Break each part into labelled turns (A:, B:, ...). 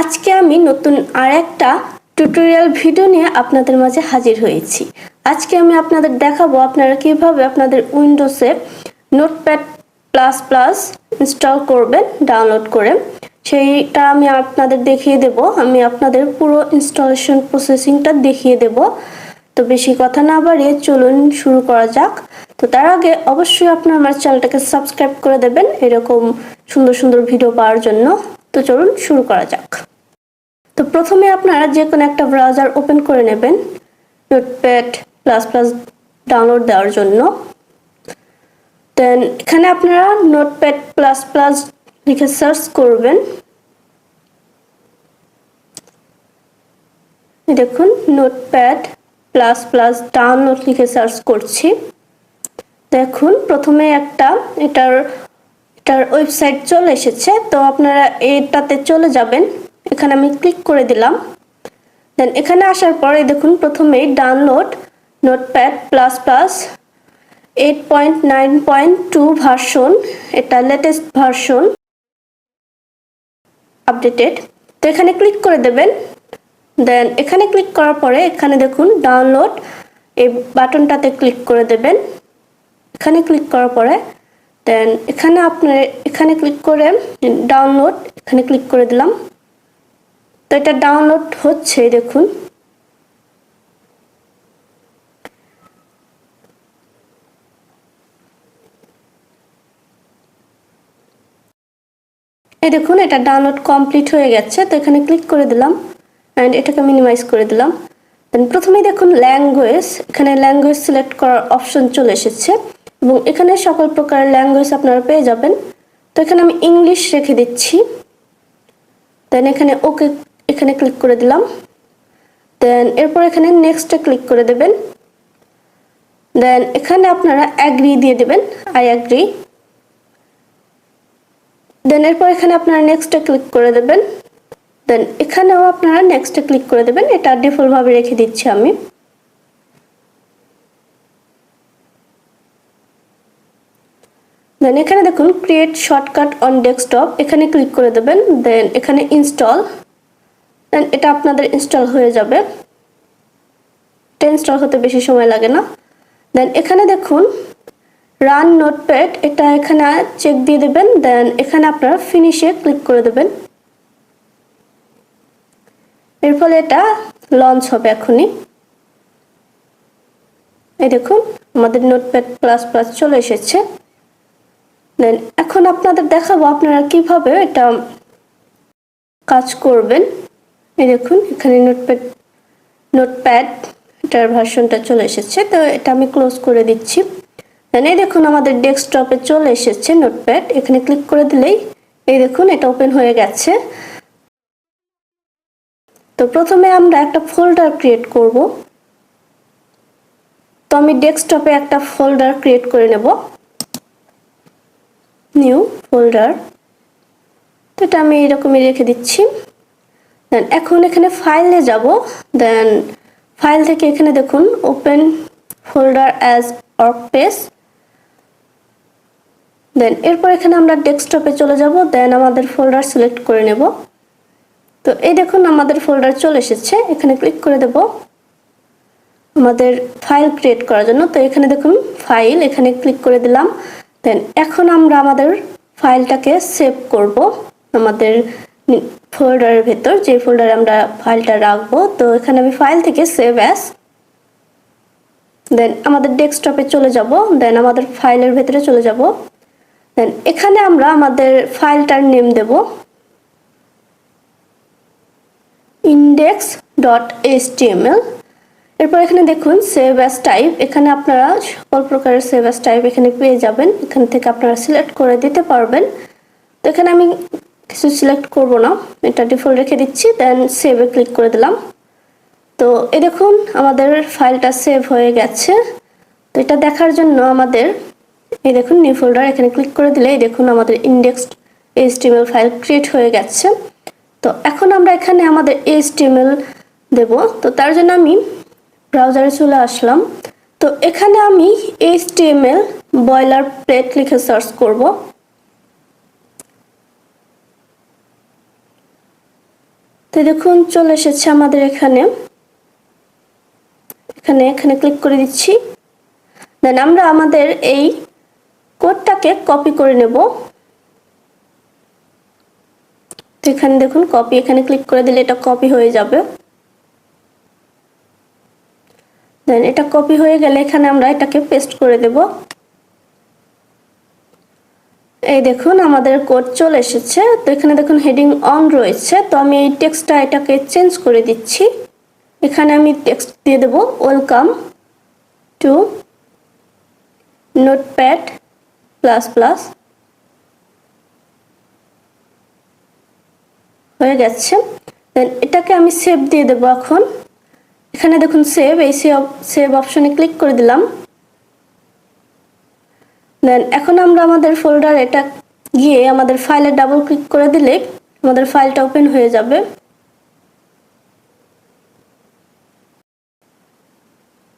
A: আজকে আমি নতুন আরেকটা টিউটোরিয়াল ভিডিও নিয়ে আপনাদের মাঝে হাজির হয়েছি। আজকে আমি আপনাদের দেখাবো আপনারা কিভাবে আপনাদের উইন্ডোজে নোটপ্যাড প্লাস প্লাস ইনস্টল করবেন ডাউনলোড করে। সেইটা আমি আপনাদের দেখিয়ে দেব। আমি আপনাদের পুরো ইনস্টলেশন প্রসেসিংটা দেখিয়ে দেব। তো বেশি কথা না বাড়িয়ে চলুন শুরু করা যাক। তো তার আগে অবশ্যই আপনারা আমার চ্যানেলটাকে সাবস্ক্রাইব করে দেবেন এরকম সুন্দর সুন্দর ভিডিও পাওয়ার জন্য। তো চলুন শুরু করা যাক। তো প্রথমে আপনারা যে কোনো একটা ব্রাউজার ওপেন করে নেবেন নোটপ্যাড প্লাস প্লাস ডাউনলোড দেওয়ার জন্য। দেন এখানে আপনারা নোটপ্যাড প্লাস প্লাস লিখে সার্চ করবেন। দেখুন নোটপ্যাড প্লাস প্লাস ডাউনলোড লিখে সার্চ করছি। দেখুন প্রথমে এটার ওয়েবসাইট চলে এসেছে। তো আপনারা এটাতে চলে যাবেন। এখানে আমি ক্লিক করে দিলাম। দেন এখানে আসার পরে দেখুন প্রথমেই download notepad plus plus 8.9.2 version, এটা লেটেস্ট ভার্সন আপডেটেড। তো এখানে ক্লিক করে দেবেন। দেন এখানে ক্লিক করার পরে এখানে দেখুন ডাউনলোড এই বাটনটাতে ক্লিক করে দেবেন। এখানে ক্লিক করার পরে দেন এখানে আপনার এখানে ক্লিক করে ডাউনলোড এখানে ক্লিক করে দিলাম। তো এটা ডাউনলোড হচ্ছে দেখুন। এই দেখুন এটা ডাউনলোড কমপ্লিট হয়ে গেছে। তো এখানে ক্লিক করে দিলাম এন্ড এটাকে মিনিমাইজ করে দিলাম। দেন প্রথমেই দেখুন ল্যাঙ্গুয়েজ, এখানে ল্যাঙ্গুয়েজ সিলেক্ট করার অপশন চলে এসেছে এবং এখানে সকল প্রকারের ল্যাঙ্গুয়েজ আপনারা পেয়ে যাবেন। তো এখানে আমি ইংলিশ রেখে দিচ্ছি। দেন এখানে ওকে এখানে ক্লিক করে দিলাম। দেন এরপর এখানে নেক্সটে ক্লিক করে দেবেন। দেন এখানে আপনারা অ্যাগ্রি দিয়ে দেবেন, আই অ্যাগ্রি। দেন এরপর এখানে আপনারা নেক্সটে ক্লিক করে দেবেন। দেন এখানেও আপনারা নেক্সটে ক্লিক করে দেবেন। এটা ডিফল্ট ভাবে রেখে দিচ্ছি আমি। দেন এখানে দেখুন ক্রিয়েট শর্টকাট অন ডেস্কটপ, এখানে ক্লিক করে দেবেন। দেন এখানে ইনস্টল, দেন এটা আপনাদের ইনস্টল হয়ে যাবে। এটা ইনস্টল হতে বেশি সময় লাগে না। দেন এখানে দেখুন রান নোটপ্যাড, এটা এখানে চেক দিয়ে দেবেন। দেন এখানে আপনারা ফিনিশে ক্লিক করে দেবেন। এর ফলে এটা লঞ্চ হবে এখনই। এই দেখুন আমাদের নোটপ্যাড প্লাস প্লাস চলে এসেছে। দেন এখন আপনাদের দেখাবো আপনারা কিভাবে এটা কাজ করবেন। এই দেখুন এখানে নোটপ্যাড এটার ভার্সনটা চলে এসেছে। তো এটা আমি ক্লোজ করে দিচ্ছি। দেন এই দেখুন আমাদের ডেস্কটপে চলে এসেছে নোটপ্যাড, এখানে ক্লিক করে দিলেই এই দেখুন এটা ওপেন হয়ে গেছে। তো প্রথমে আমরা একটা ফোল্ডার ক্রিয়েট করব। তো আমি ডেস্কটপে একটা ফোল্ডার ক্রিয়েট করে নেব, নিউ ফোল্ডার। তো এটা আমি এরকমই রেখে দিচ্ছি। দেন এখন এখানে ফাইলে যাব। দেন ফাইল থেকে এখানে দেখুন ওপেন ফোল্ডার অ্যাজ ওয়ার্কস্পেস। দেন এরপর এখানে আমরা ডেস্কটপে চলে যাব। দেন আমাদের ফোল্ডার সিলেক্ট করে নেব। তো এই দেখুন আমাদের ফোল্ডার চলে এসেছে, এখানে ক্লিক করে দেব আমাদের ফাইল ক্রিয়েট করার জন্য। তো এখানে দেখুন ফাইল, এখানে ক্লিক করে দিলাম। দেন এখন আমরা আমাদের ফাইলটাকে সেভ করব আমাদের ফোল্ডারের ভেতর, যে ফোল্ডারে আমরা ফাইলটা রাখবো। তো এখানে আমি ফাইল থেকে সেভ অ্যাজ, দেন আমাদের ডেস্কটপে চলে যাব। দেন আমাদের ফাইলের ভেতরে চলে যাব। দেন এখানে আমরা আমাদের ফাইলটার নেম দেব index.html। এরপর এখানে দেখুন সেভ অ্যাজ টাইপ, এখানে আপনারা সকল প্রকারের সেভ অ্যাজ টাইপ এখানে পেয়ে যাবেন। এখান থেকে আপনারা সিলেক্ট করে দিতে পারবেন। তো এখানে আমি কিছু সিলেক্ট করব না, এটা ডিফল্ট রেখে দিচ্ছি। দেন সেভে ক্লিক করে দিলাম। তো এই দেখুন আমাদের ফাইলটা সেভ হয়ে গেছে। তো এটা দেখার জন্য আমাদের এই দেখুন নিউ ফোল্ডার, এখানে ক্লিক করে দিলে এই দেখুন আমাদের index.html ফাইল ক্রিয়েট হয়ে গেছে। তো এখন আমরা এখানে আমাদের HTML দেব। তো তার জন্য আমি ব্রাউজারে চলে আসলাম। তো এখানে আমি HTML বয়লার প্লেট লিখে সার্চ করব। তো দেখুন চলে এসেছে আমাদের এখানে ক্লিক করে দিচ্ছি। দেন আমরা আমাদের এই কোডটাকে কপি করে নেব। তো এখানে দেখুন কপি, এখানে ক্লিক করে দিলে এটা কপি হয়ে যাবে। দেন এটা কপি হয়ে গেলে এখানে আমরা এটাকে পেস্ট করে দেব। এই দেখুন আমাদের কোড চলে এসেছে। তো এখানে দেখুন হেডিং অন রয়েছে। তো আমি এই টেক্সটটা এটাকে চেঞ্জ করে দিচ্ছি। এখানে আমি টেক্সট দিয়ে দেব welcome to Notepad plus plus. হয়ে গেছে। দেন এটাকে আমি সেভ দিয়ে দেব। এখন এখানে দেখুন সেভ, এই সেভ অপশনে ক্লিক করে দিলাম। দেন এখন আমরা আমাদের ফোল্ডার এটা গিয়ে আমাদের ফাইলে ডাবল ক্লিক করে দিলে আমাদের ফাইলটা ওপেন হয়ে যাবে।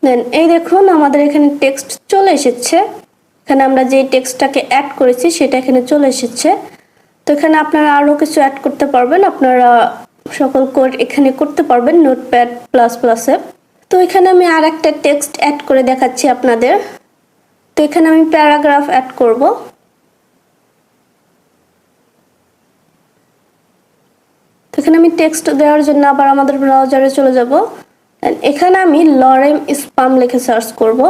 A: দেন এই দেখুন আমাদের এখানে টেক্সট চলে এসেছে। এখানে আমরা যে টেক্সটটাকে অ্যাড করেছি সেটা এখানে চলে এসেছে। তো এখানে আপনারা আরও কিছু অ্যাড করতে পারবেন, আপনারা সকল কোড এখানে করতে পারবেন নোটপ্যাড প্লাস প্লাসে। তো এখানে আমি আর একটা টেক্সট অ্যাড করে দেখাচ্ছি আপনাদের। তো এখানে আমি প্যারাগ্রাফ অ্যাড করব। তো এখানে আমি টেক্সট দেওয়ার জন্য আবার আমাদের ব্রাউজারে চলে যাব। এখানে আমি লরেম স্পাম লিখে সার্চ করব।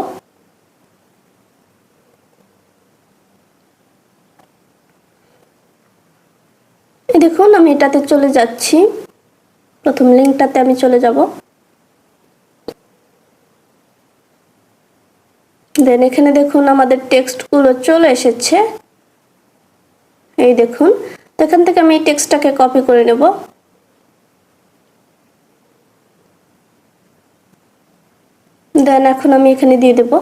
A: এই দেখুন আমি এটাতে চলে যাচ্ছি। প্রথম লিঙ্কটাতে আমি চলে যাব। দেন এখানে দেখুন আমাদের টেক্সটগুলো চলে এসেছে। এই দেখুন। তো এখান থেকে আমি এই টেক্সটটাকে কপি করে নেব। দেন এখন আমি এখানে দিয়ে দেব।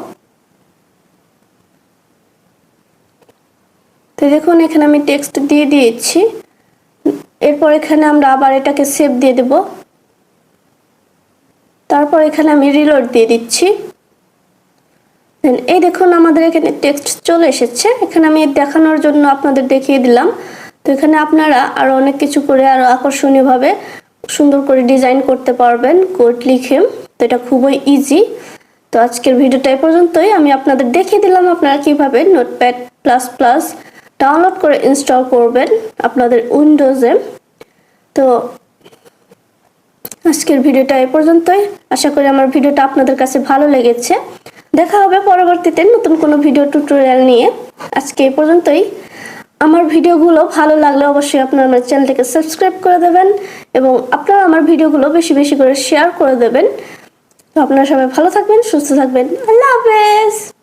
A: তো দেখুন এখানে আমি টেক্সট দিয়ে দিয়েছি। এরপর এখানে আমরা আবার এটাকে সেভ দিয়ে দেব। তারপর এখানে আমি রিলোড দিয়ে দিচ্ছি। দেন এই দেখুন আমাদের এখানে টেক্সট চলে এসেছে। এখানে আমি দেখানোর জন্য আপনাদের দেখিয়ে দিলাম। তো এখানে আপনারা আরো অনেক কিছু করে আরো আকর্ষণীয়ভাবে সুন্দর করে ডিজাইন করতে পারবেন কোড লিখে। তো এটা খুবই ইজি। তো আজকের ভিডিওটা এই পর্যন্তই। আমি আপনাদের দেখিয়ে দিলাম আপনারা কিভাবে নোটপ্যাড প্লাস প্লাস ডাউনলোড করে ইনস্টল করবেন আপনাদের উইন্ডোজে। তো আজকের ভিডিওটা এই পর্যন্তই। আশা করি আমার ভিডিওটা আপনাদের কাছে ভালো লেগেছে। দেখা হবে পরবর্তীতে নতুন কোনো ভিডিও টিউটোরিয়াল নিয়ে। আজকে এই পর্যন্তই। আমার ভিডিওগুলো ভালো লাগলে অবশ্যই আপনারা আমার চ্যানেলটিকে সাবস্ক্রাইব করে দেবেন এবং আপনারা আমার ভিডিওগুলো বেশি বেশি করে শেয়ার করে দেবেন। তো আপনারা সবাই ভালো থাকবেন, সুস্থ থাকবেন। আল্লাহ হাফেজ।